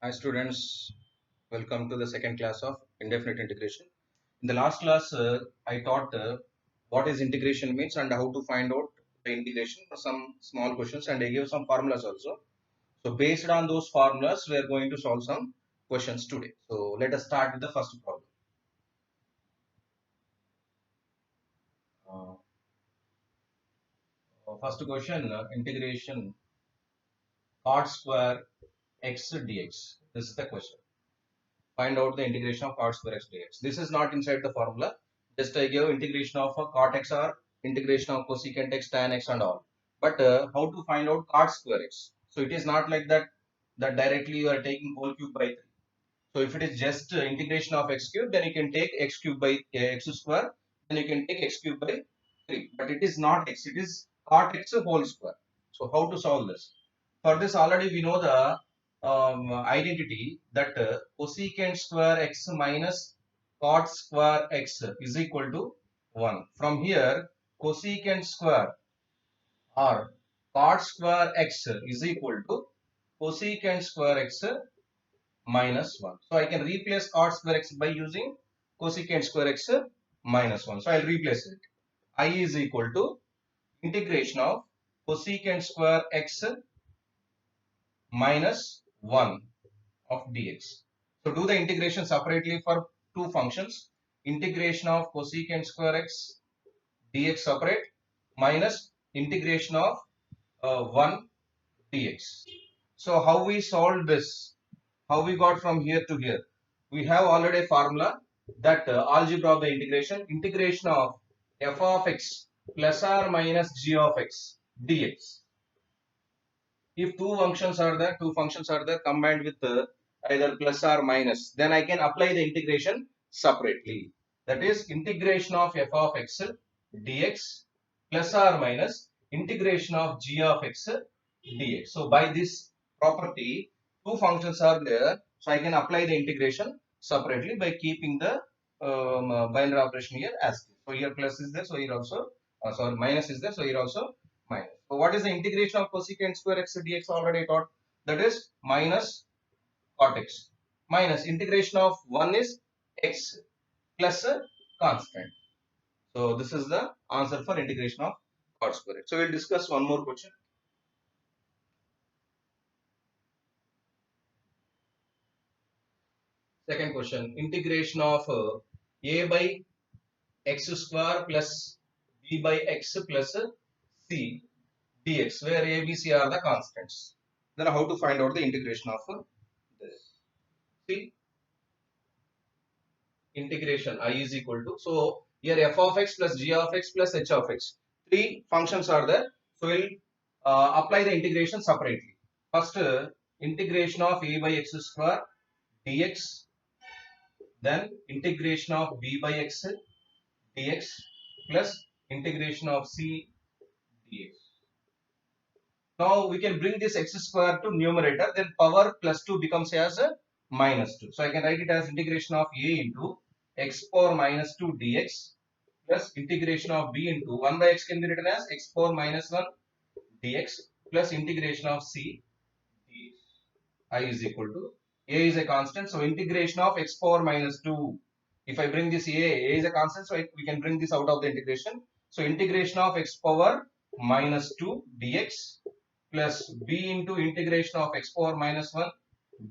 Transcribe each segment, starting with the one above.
Hi students, welcome to the second class of indefinite integration. In the last class, I taught what is integration means and how to find out the integration for some small questions, and I gave some formulas also. So based on those formulas, we are going to solve some questions today. So let us start with the first problem. Uh, First question, integration cot square x dx. This is the question. Find out the integration of cot square x dx. This is not inside the formula. Just I give integration of a cot x or integration of cosecant x, tan x and all. But how to find out cot square x? So it is not like that directly you are taking whole cube by 3. So if it is just integration of x cube, then you can take x cube by x square. Then you can take x cube by 3. But it is not x. It is cot x whole square. So how to solve this? For this already we know the identity that cosecant square x minus cot square x is equal to 1. From here, cosecant square or cot square x is equal to cosecant square x minus 1. So I can replace cot square x by using cosecant square x minus 1. So I'll replace it. I is equal to integration of cosecant square x minus 1 of dx. So do the integration separately for two functions. Integration of cosecant square x dx separate minus integration of 1 dx. So how we solved this? How we got from here to here? We have already a formula that algebra of the integration of f of x plus or minus g of x dx. If two functions are there combined with either plus or minus, then I can apply the integration separately. That is integration of f of x dx plus or minus integration of g of x dx. So by this property, two functions are there, so I can apply the integration separately by keeping the binary operation here as this. So here plus is there, so here also sorry, minus is there, so here also minus. So what is the integration of cosecant square x dx already taught? That is minus cot x. Minus integration of 1 is x plus a constant. So this is the answer for integration of cot square x. So we'll discuss one more question. Second question, integration of a by x square plus b by x plus c dx, where a, b, c are the constants. Then how to find out the integration of this? See, integration I is equal to, so here f of x plus g of x plus h of x. Three functions are there. So we'll apply the integration separately. First, integration of a by x square dx, then integration of b by x dx plus integration of c dx. Now we can bring this x square to numerator, then power plus 2 becomes as a minus 2. So I can write it as integration of a into x power minus 2 dx plus integration of b into 1 by x can be written as x power minus 1 dx plus integration of c dx. I is equal to a is a constant, so integration of x power minus 2. If I bring this a is a constant, so we can bring this out of the integration. So integration of x power minus 2 dx plus b into integration of x power minus 1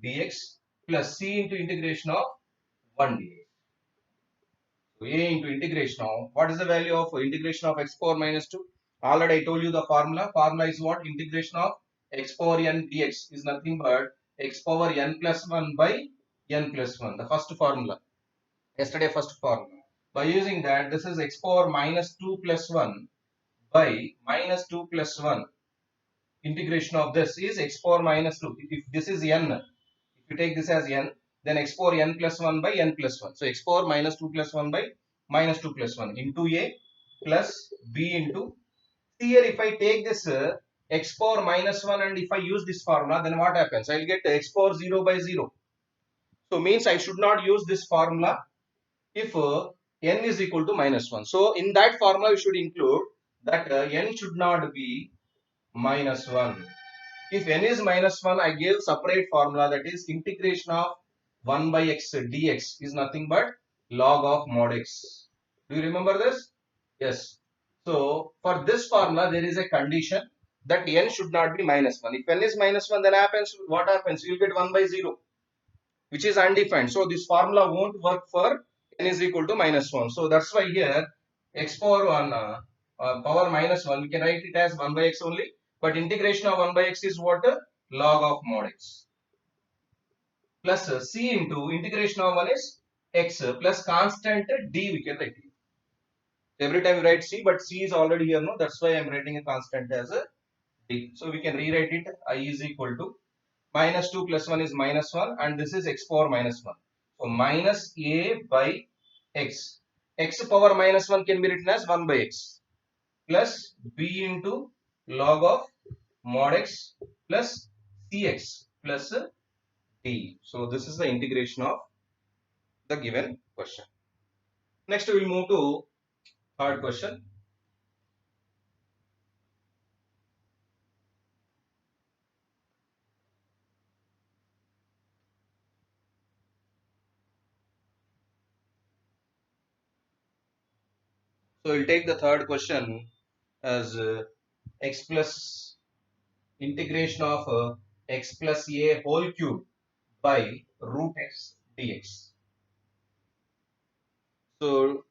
dx plus c into integration of 1 dx. So a into integration of, what is the value of integration of x power minus 2? Already I told you the formula. Formula is what? Integration of x power n dx is nothing but x power n plus 1 by n plus 1. The first formula. Yesterday first formula. By using that, this is x power minus 2 plus 1 by minus 2 plus 1. Integration of this is x power minus 2. If this is n, if you take this as n, then x power n plus 1 by n plus 1. So x power minus 2 plus 1 by minus 2 plus 1 into a plus b into. Here if I take this x power minus 1 and if I use this formula, then what happens? I will get x power 0 by 0. So means I should not use this formula if n is equal to minus 1. So in that formula we should include that n should not be minus 1. If n is minus 1, I give separate formula, that is integration of 1 by x dx is nothing but log of mod x. Do you remember this? Yes. So for this formula, there is a condition that n should not be minus 1. If n is minus 1, then what happens? You will get 1 by 0, which is undefined. So this formula won't work for n is equal to minus 1. So that's why here x power 1 power minus 1, we can write it as 1 by x only. But integration of 1 by x is what? Log of mod x. Plus c into integration of 1 is x plus constant d, we can write it. Every time we write c, but c is already here, no? That's why I'm writing a constant as a d. So we can rewrite it, I is equal to minus 2 plus 1 is minus 1, and this is x power minus 1. So minus a by x. X power minus 1 can be written as 1 by x plus b into log of mod x plus cx plus d. So this is the integration of the given question. Next we will move to third question. So we'll take the third question as x plus integration of x plus a whole cube by root x dx. So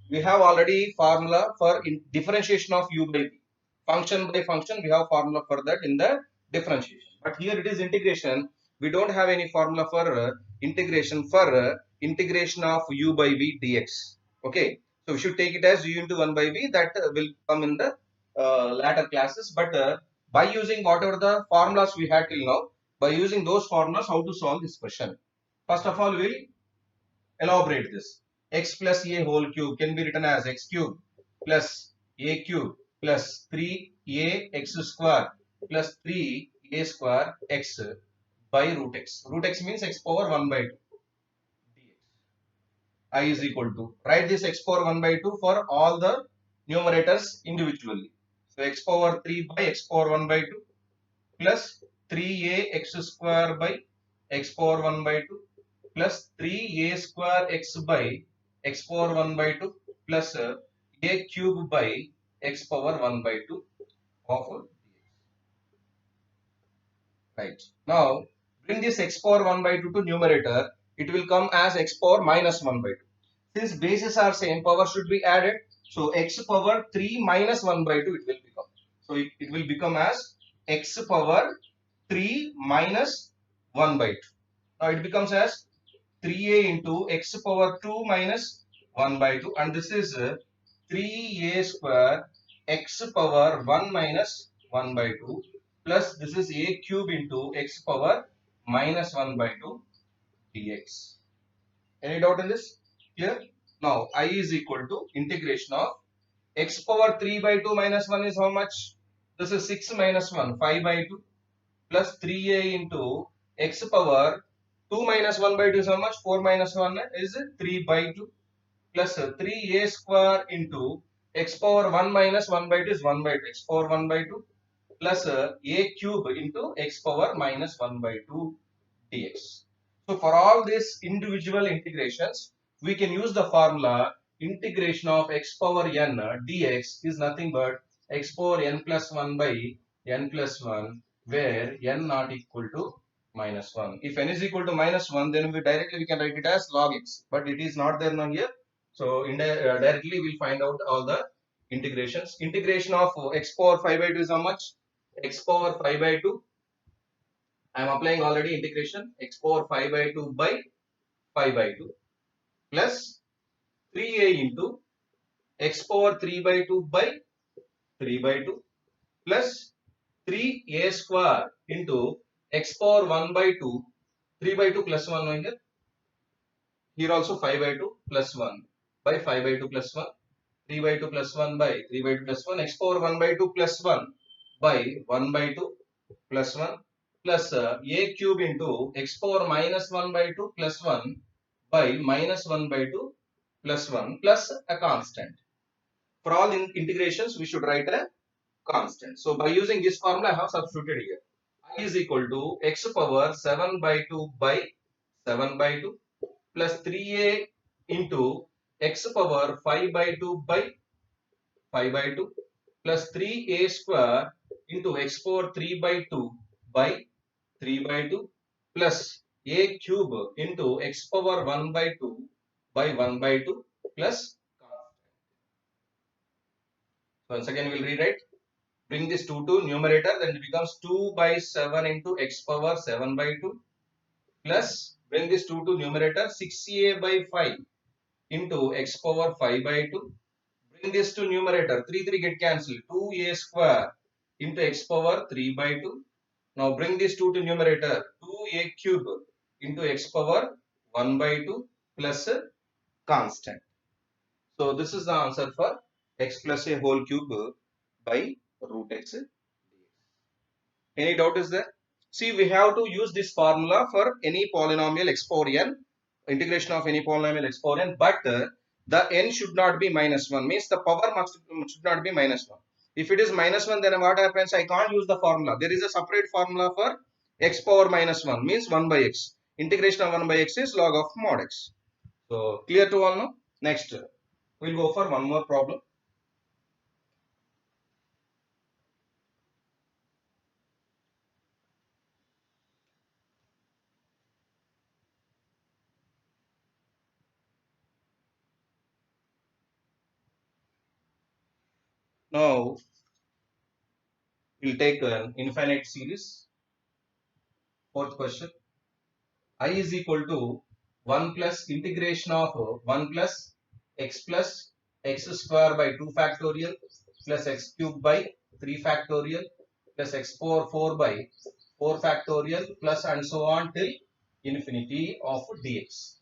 we have already formula for differentiation of u by v. Function by function, we have formula for that in the differentiation. But here it is integration. We don't have any formula for integration integration of u by v dx. Okay, so we should take it as u into 1 by v. That will come in the later classes. But by using whatever the formulas we had till now, by using those formulas, how to solve this question? First of all, we'll elaborate this. X plus a whole cube can be written as x cube plus a cube plus 3a x square plus 3a square x by root x. Root x means x power 1 by 2 dx. I is equal to, write this x power 1 by 2 for all the numerators individually. So x power 3 by x power 1 by 2 plus 3a x square by x power 1 by 2 plus 3a square x by x power 1 by 2 plus a cube by x power 1 by 2 of dx. Right. Now bring this x power 1 by 2 to numerator. It will come as x power minus 1 by 2. Since bases are same, power should be added. So x power 3 minus 1 by 2 it will become. So it will become as x power 3 minus 1 by 2. Now it becomes as 3a into x power 2 minus 1 by 2, and this is 3a square x power 1 minus 1 by 2 plus this is a cube into x power minus 1 by 2 dx. Any doubt in this? Here? Now I is equal to integration of x power 3 by 2 minus 1 is how much? This is 6 minus 1, 5 by 2 plus 3a into x power 2 minus 1 by 2 is how much? 4 minus 1 is 3 by 2 plus 3a square into x power 1 minus 1 by 2 is 1 by 2, x power 1 by 2 plus a cube into x power minus 1 by 2 dx. So for all these individual integrations, we can use the formula integration of x power n dx is nothing but x power n plus 1 by n plus 1, where n not equal to minus 1. If n is equal to minus 1, then we can write it as log x, but it is not there now here. So directly we'll find out all the integrations. Integration of x power 5 by 2 is how much? X power 5 by 2. I am applying already integration. X power 5 by 2 by 5 by 2 plus 3a into x power 3 by 2 by 3 by 2 plus 3a square into x power 1 by 2, 3 by 2 plus 1 here. Here also 5 by 2 plus 1 by 5 by 2 plus 1, 3 by 2 plus 1 by 3 by 2 plus 1, x power 1 by 2 plus 1 by 1 by 2 plus 1 plus a cube into x power minus 1 by 2 plus 1 by minus 1 by 2 plus 1 plus a constant. For all integrations, we should write a constant. So by using this formula, I have substituted here. is equal to x power 7 by 2 by 7 by 2 plus 3a into x power 5 by 2 by 5 by 2 plus 3a square into x power 3 by 2 by 3 by 2 plus a cube into x power 1 by 2 by 1 by 2 plus once again we'll rewrite. Bring this 2 to numerator, then it becomes 2 by 7 into x power 7 by 2 plus bring this 2 to numerator 6a by 5 into x power 5 by 2. Bring this to numerator 3 get cancelled 2a square into x power 3 by 2. Now bring this 2 to numerator 2a cube into x power 1 by 2 plus a constant. So this is the answer for x plus a whole cube by root x. Any doubt is there? See, we have to use this formula for any polynomial x power n, integration of any polynomial x power n, but the n should not be minus 1, means the power should not be minus 1. If it is minus 1, then what happens? I can't use the formula. There is a separate formula for x power minus 1, means 1 by x. Integration of 1 by x is log of mod x. So, clear to all now? Next, we'll go for one more problem. Now, we'll take an infinite series. Fourth question. I is equal to 1 plus integration of 1 plus x square by 2 factorial plus x cube by 3 factorial plus x power 4 by 4 factorial plus and so on till infinity of dx.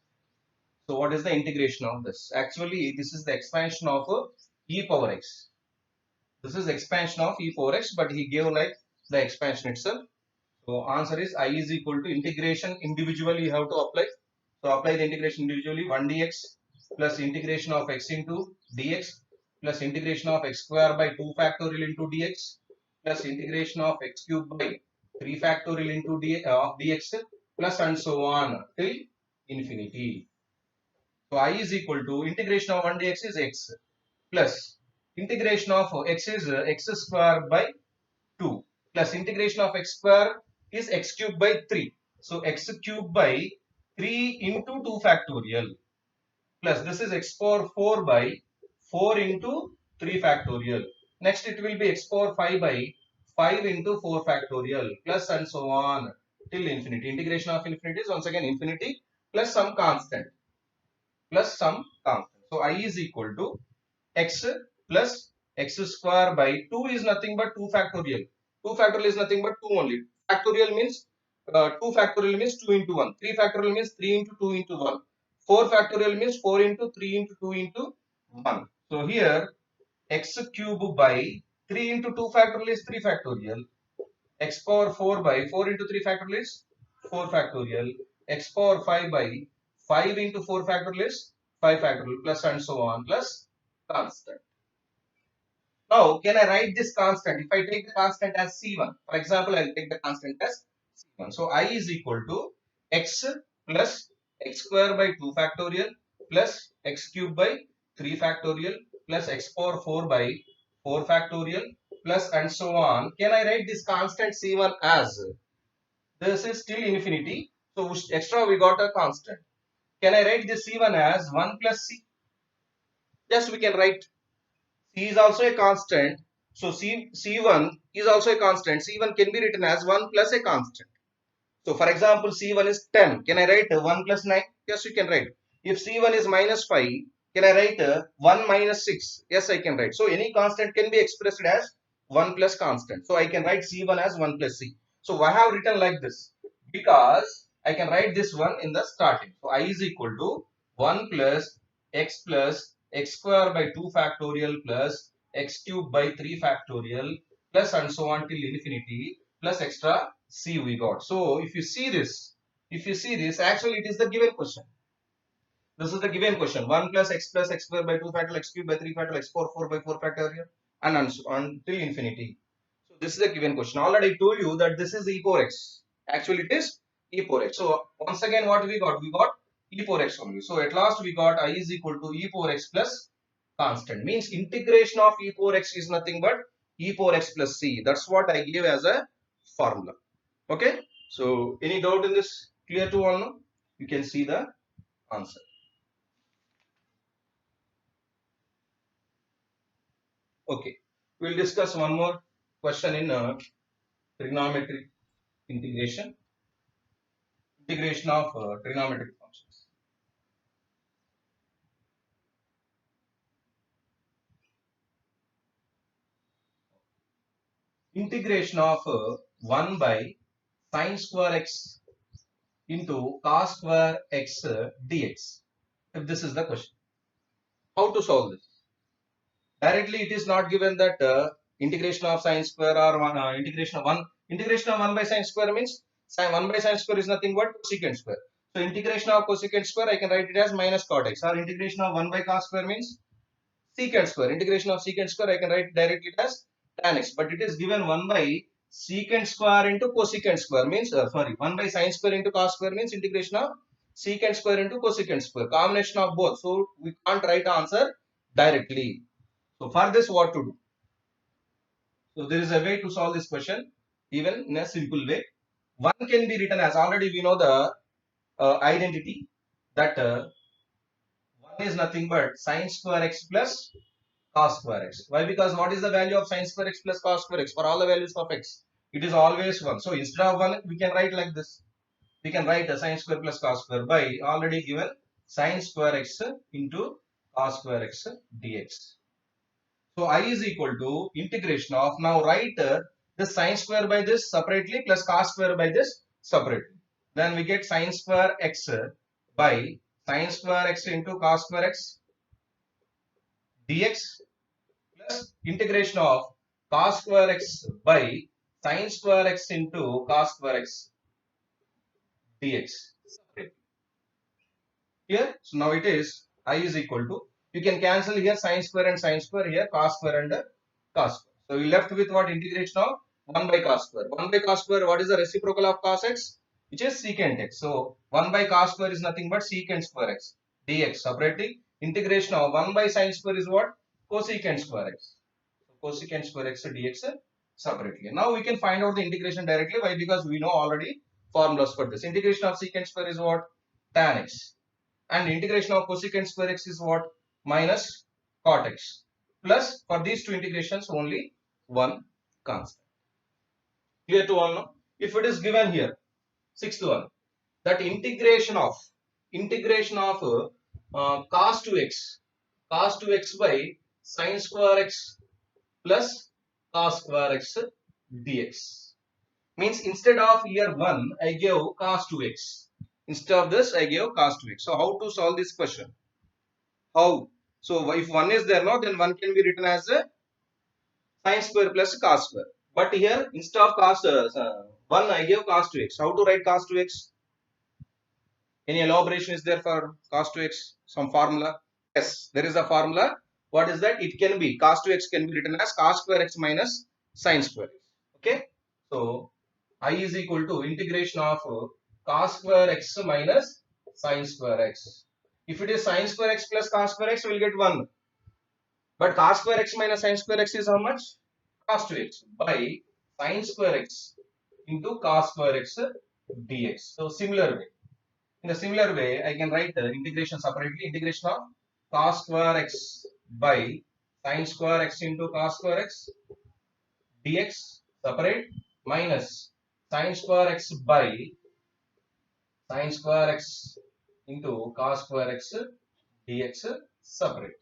So what is the integration of this? Actually, this is the expansion of e power x. This is expansion of e power x, but he gave like the expansion itself. So answer is I is equal to integration individually you have to apply. So apply the integration individually 1 dx plus integration of x into dx plus integration of x square by 2 factorial into dx plus integration of x cube by 3 factorial into dx plus and so on till infinity. So I is equal to integration of 1 dx is x plus integration of x is x square by 2 plus integration of x square is x cube by 3. So x cube by 3 into 2 factorial plus this is x power 4 by 4 into 3 factorial. Next it will be x power 5 by 5 into 4 factorial plus and so on till infinity. Integration of infinity is once again infinity plus some constant. So I is equal to x plus x square by 2 is nothing but 2 factorial. 2 factorial is nothing but 2 only. Factorial means 2 factorial means 2 into 1. 3 factorial means 3 into 2 into 1. 4 factorial means 4 into 3 into 2 into 1. So here x cube by 3 into 2 factorial is 3 factorial. X power 4 by 4 into 3 factorial is 4 factorial. X power 5 by 5 into 4 factorial is 5 factorial plus and so on plus constant. Now, can I write this constant? If I take the constant as C1, for example, I'll take the constant as C1. So, I is equal to x plus x square by 2 factorial plus x cube by 3 factorial plus x power 4 by 4 factorial plus and so on. Can I write this constant C1 as? This is still infinity. So, extra we got a constant. Can I write this C1 as 1 plus C? Just we can write C is also a constant. So C1 is also a constant. C1 can be written as 1 plus a constant. So for example, C1 is 10. Can I write 1 plus 9? Yes, you can write. If C1 is minus 5, can I write 1 minus 6? Yes, I can write. So any constant can be expressed as 1 plus constant. So I can write C1 as 1 plus C. So why I have written like this? Because I can write this one in the starting. So I is equal to 1 plus x square by 2 factorial plus x cube by 3 factorial plus and so on till infinity plus extra c we got. So if you see this, actually it is the given question. This is the given question. 1 plus x square by 2 factorial, x cube by 3 factorial, x power 4 by 4 factorial and so on till infinity. So This is a given question. Already I told you that this is e power x. Actually, it is e power x. So once again, what we got? We got e power x only. So at last we got I is equal to e power x plus constant. Means integration of e power x is nothing but e power x plus c. That's what I gave as a formula. Okay. So any doubt in this? Clear to all now? You can see the answer. Okay. We'll discuss one more question in trigonometry integration. Integration of trigonometric functions. Integration of 1 by sine square x into cos square x dx. If this is the question. How to solve this? Directly it is not given that integration of sine square or integration of 1 by sine square means 1 by sine square is nothing but cosecant square. So integration of cosecant square I can write it as minus cot x, or integration of 1 by cos square means secant square. Integration of secant square I can write directly as tan x, but it is given 1 by secant square into cosecant square means 1 by sine square into cos square means integration of secant square into cosecant square, combination of both. So we can't write answer directly. So for this, what to do? So there is a way to solve this question, even in a simple way. One can be written as, already we know the identity that 1 is nothing but sine square x plus cos square x. Why? Because what is the value of sine square x plus cos square x for all the values of x? It is always 1. So instead of 1, we can write like this. We can write a sine square plus cos square by already given sine square x into cos square x dx. So I is equal to integration of, now write the sine square by this separately plus cos square by this separately. Then we get sine square x by sine square x into cos square x dx plus integration of cos square x by sine square x into cos square x dx. Here, so now it is I is equal to, you can cancel here sine square and sine square, here cos square and cos square. So we left with what? Integration of 1 by cos square. 1 by cos square, what is the reciprocal of cos x? Which is secant x. So 1 by cos square is nothing but secant square x dx. Separately, integration of 1 by sine square is what? Cosecant square x. So cosecant square x dx separately. Now we can find out the integration directly. Why? Because we know already formulas for this. Integration of secant square is what? Tan x. And integration of cosecant square x is what? Minus cot x. Plus for these two integrations only one constant. Clear to all now? If it is given here, sixth one, that integration of cos 2x by sine square x plus cos square x dx. Means instead of here 1, I gave cos 2x. Instead of this, I gave cos 2x. So how to solve this question? How? So if 1 is there now, then 1 can be written as a sine square plus cos square. But here, instead of cos 1, I gave cos 2x. How to write cos 2x? Any elaboration is there for cos 2x? Some formula? Yes, there is a formula. What is that? It can be, cos 2x can be written as cos square x minus sine square x. Okay? So, I is equal to integration of cos square x minus sine square x. If it is sine square x plus cos square x, we will get 1. But cos square x minus sine square x is how much? Cos 2x by sine square x into cos square x dx. So similar way. In a similar way, I can write the integration separately. Integration of cos square x by sine square x into cos square x dx separate minus sine square x by sine square x into cos square x dx separate.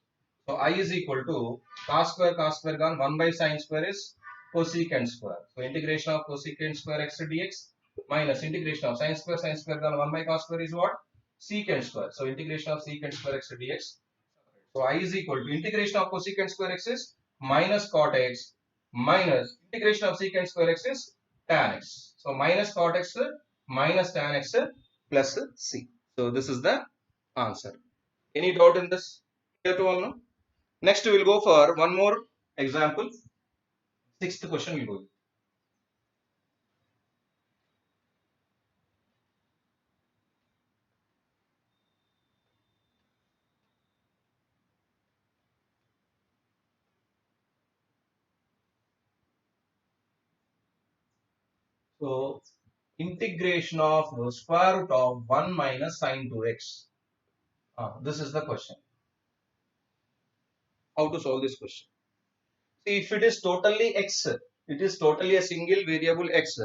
So I is equal to cos square gone, 1 by sine square is cosecant square. So integration of cosecant square x dx minus integration of sine square gone, 1 by cos square is what? Secant square. So integration of secant square x dx. So I is equal to integration of cosecant square x is minus cot x minus integration of secant square x is tan x. So minus cot x minus tan x plus c. So this is the answer. Any doubt in this? Clear to all now? Next we will go for one more example. Sixth question we will go. So integration of square root of 1 minus sine 2x. This is the question. How to solve this question? See, if it is totally x, it is totally a single variable x,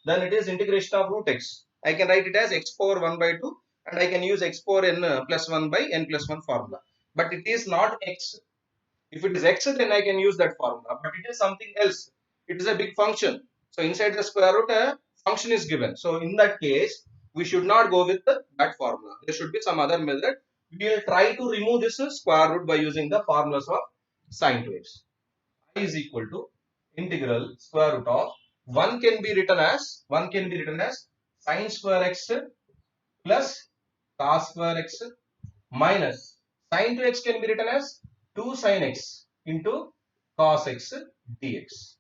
then it is integration of root x. I can write it as x power 1 by 2 and I can use x power n plus 1 by n plus 1 formula. But it is not x. If it is x, then I can use that formula. But it is something else. It is a big function. So inside the square root, a function is given. So in that case, we should not go with that formula. There should be some other method. We will try to remove this square root by using the formulas of sine 2x. I is equal to integral square root of 1 can be written as sine square x plus cos square x minus sine 2x can be written as 2 sine x into cos x dx.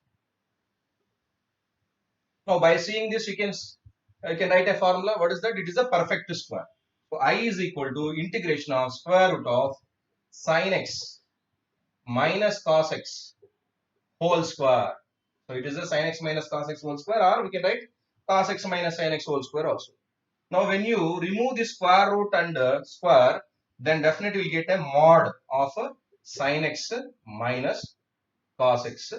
Now by seeing this, you can write a formula. What is that? It is a perfect square. So I is equal to integration of square root of sine x minus cos x whole square. So it is a sin x minus cos x whole square, or we can write cos x minus sin x whole square also. Now when you remove the square root and square, then definitely you will get a mod of sin x minus cos x.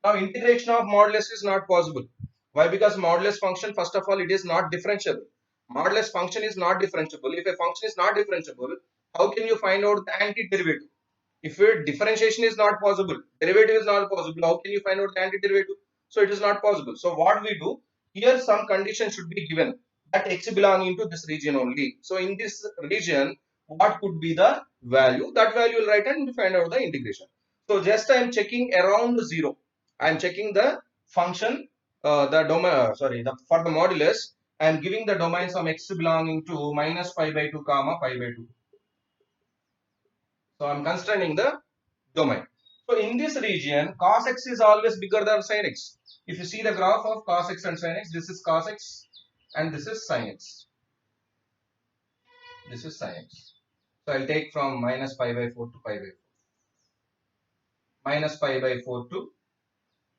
Now integration of modulus is not possible. Why? Because modulus function, first of all, it is not differentiable. Modulus function is not differentiable. If a function is not differentiable, how can you find out the antiderivative? If differentiation is not possible, derivative is not possible, how can you find out the antiderivative? So it is not possible. So what we do, here some condition should be given that x belonging to this region only. So in this region, what could be the value? That value will write and find out the integration. So just I am checking around 0. I am checking the function, the domain, for the modulus, I am giving the domain some x belonging to minus pi by 2 comma pi by 2. So I am constraining the domain. So in this region, cos x is always bigger than sin x. If you see the graph of cos x and sin x, this is cos x and this is sin x. This is sin x. So I'll take from minus pi by 4 to pi by 4. Minus pi by 4 to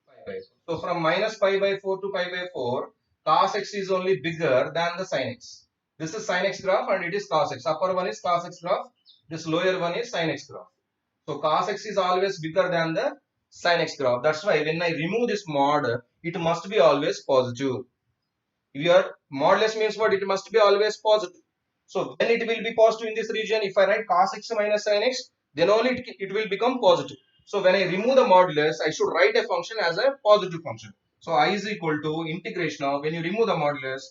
pi by 4. So from minus pi by 4 to pi by 4, cos x is only bigger than the sin x. This is sin x graph and it is cos x. Upper one is cos x graph. This lower one is sin x graph. So cos x is always bigger than the sin x graph. That's why when I remove this mod, it must be always positive. Your modulus means what? It must be always positive. So when it will be positive in this region, if I write cos x minus sin x, then only it will become positive. So when I remove the modulus, I should write a function as a positive function. So I is equal to integration of, when you remove the modulus,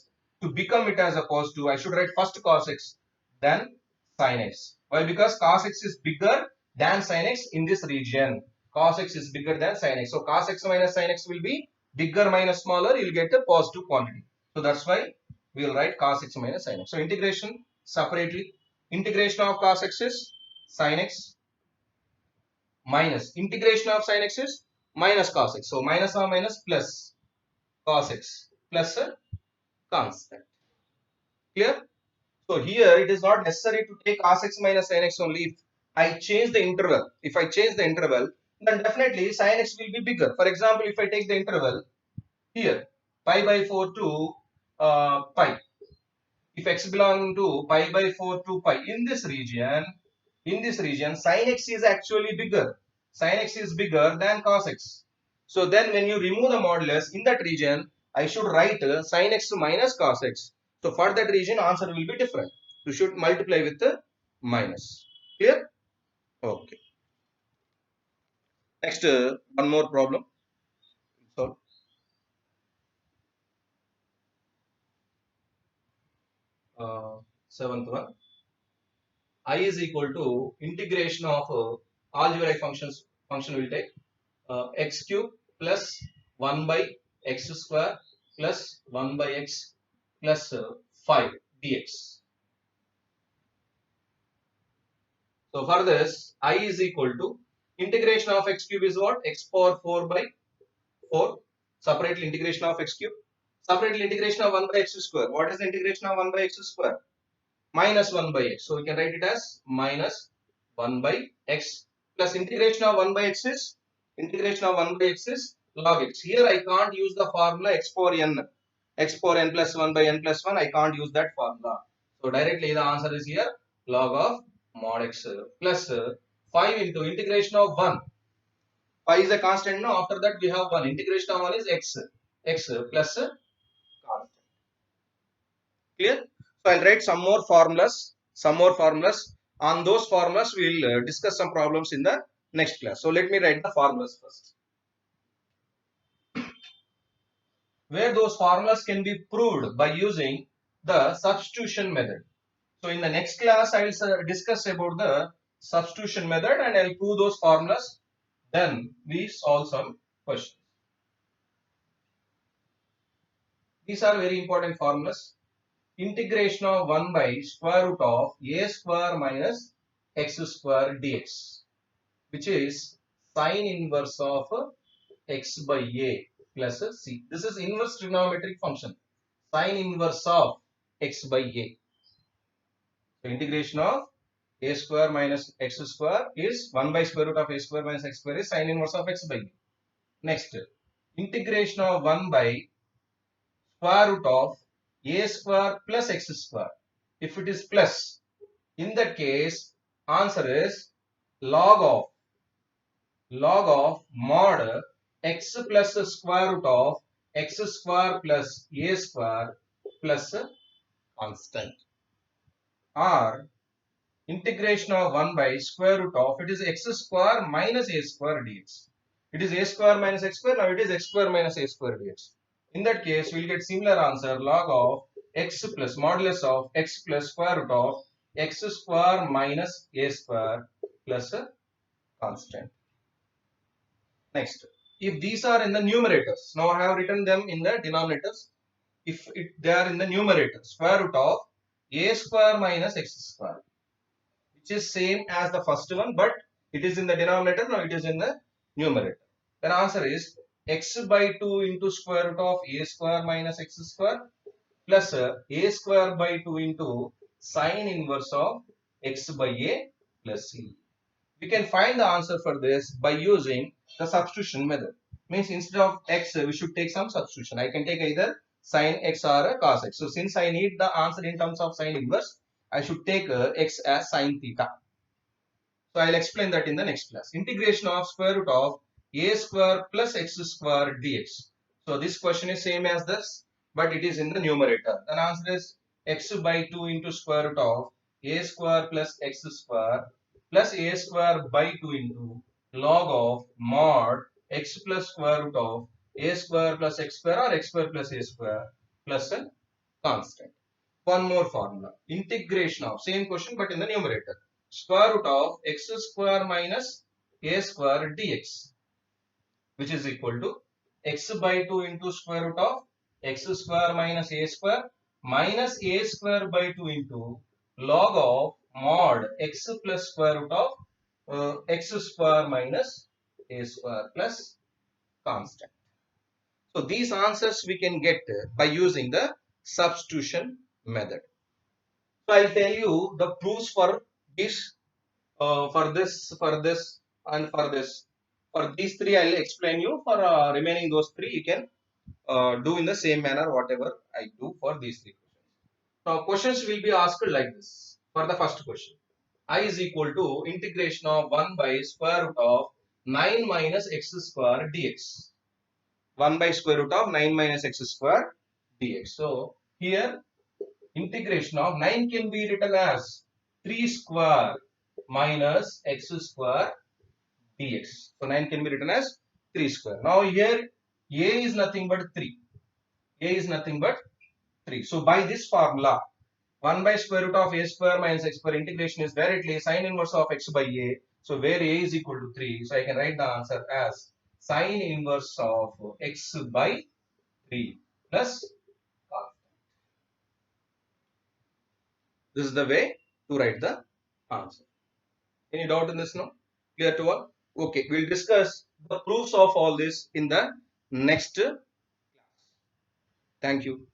to become it as a positive, I should write first cos x, then sin x. Why? Because cos x is bigger than sin x in this region. Cos x is bigger than sin x. So cos x minus sin x will be bigger minus smaller, you will get a positive quantity. So that's why we will write cos x minus sin x. So integration separately. Integration of cos x is sin x minus integration of sin x is minus cos x. So minus or minus plus cos x plus a constant. Clear? So here it is not necessary to take cos x minus sin x only. If I change the interval, then definitely sin x will be bigger. For example, if I take the interval here, pi by 4 to pi. If x belong to pi by 4 to pi, in this region, sin x is actually bigger. Sin x is bigger than cos x. So then when you remove the modulus in that region, I should write sin x minus cos x. So for that region, answer will be different. You should multiply with the minus. Clear? Okay. Next, one more problem. So, seventh one. I is equal to integration of algebraic function will take x cube plus 1 by x square plus 1 by x plus 5 dx. So for this, I is equal to integration of x cube is what? X power 4 by 4. Separately integration of x cube. Separately integration of 1 by x square. What is the integration of 1 by x square? Minus 1 by x. So we can write it as minus 1 by x plus integration of 1 by x is log x. Here I can't use the formula x power n plus 1 by n plus 1. I can't use that formula. So directly the answer is here log of mod x plus 5 into integration of 1. Pi is a constant now. After that we have 1. Integration of 1 is x plus constant. Clear? So I'll write some more formulas. On those formulas we will discuss some problems in the next class. So let me write the formulas first. Where those formulas can be proved by using the substitution method. So in the next class I will discuss about the substitution method and I will prove those formulas. Then we solve some questions. These are very important formulas. Integration of 1 by square root of a square minus x square dx, which is sine inverse of x by a plus c. This is inverse trigonometric function. Sine inverse of x by a. So integration of a square minus x square is 1 by square root of a square minus x square is sine inverse of x by a. Next, integration of 1 by square root of a square plus x square. If it is plus, in that case, answer is log of mod x plus square root of x square plus a square plus constant. Or integration of 1 by square root of it is x square minus a square dx. It is a square minus x square. Now it is x square minus a square dx. In that case, we will get similar answer log of x plus modulus of x plus square root of x square minus a square plus a constant. Next, if these are in the numerators, now I have written them in the denominators. If they are in the numerator, square root of a square minus x square, which is same as the first one, but it is in the denominator, now it is in the numerator. Then answer is x by 2 into square root of a square minus x square plus a square by 2 into sine inverse of x by a plus c. We can find the answer for this by using the substitution method. Means instead of x, we should take some substitution. I can take either sine x or cos x. So since I need the answer in terms of sine inverse, I should take x as sine theta. So I'll explain that in the next class. Integration of square root of a square plus x square dx. So this question is same as this, but it is in the numerator. Then answer is x by 2 into square root of a square plus x square plus a square by 2 into log of mod x plus square root of a square plus x square or x square plus a square plus a constant. One more formula. Integration of same question but in the numerator. Square root of x square minus a square dx, which is equal to x by 2 into square root of x square minus a square by 2 into log of mod x plus square root of x square minus a square plus constant. So these answers we can get by using the substitution method. So I'll tell you the proofs for this, and for this. For these three, I'll explain you. For remaining those three, you can do in the same manner whatever I do for these three questions. Now, questions will be asked like this. For the first question, I is equal to integration of 1 by square root of 9 minus x square dx. 1 by square root of 9 minus x square dx. So, here integration of 9 can be written as 3 square minus x square dx. So 9 can be written as 3 square. Now here a is nothing but 3. A is nothing but 3. So by this formula, 1 by square root of a square minus x square integration is directly sine inverse of x by a. So where a is equal to 3. So I can write the answer as sine inverse of x by 3 plus constant. This is the way to write the answer. Any doubt in this now? Clear to all? Okay, we'll discuss the proofs of all this in the next class. Thank you.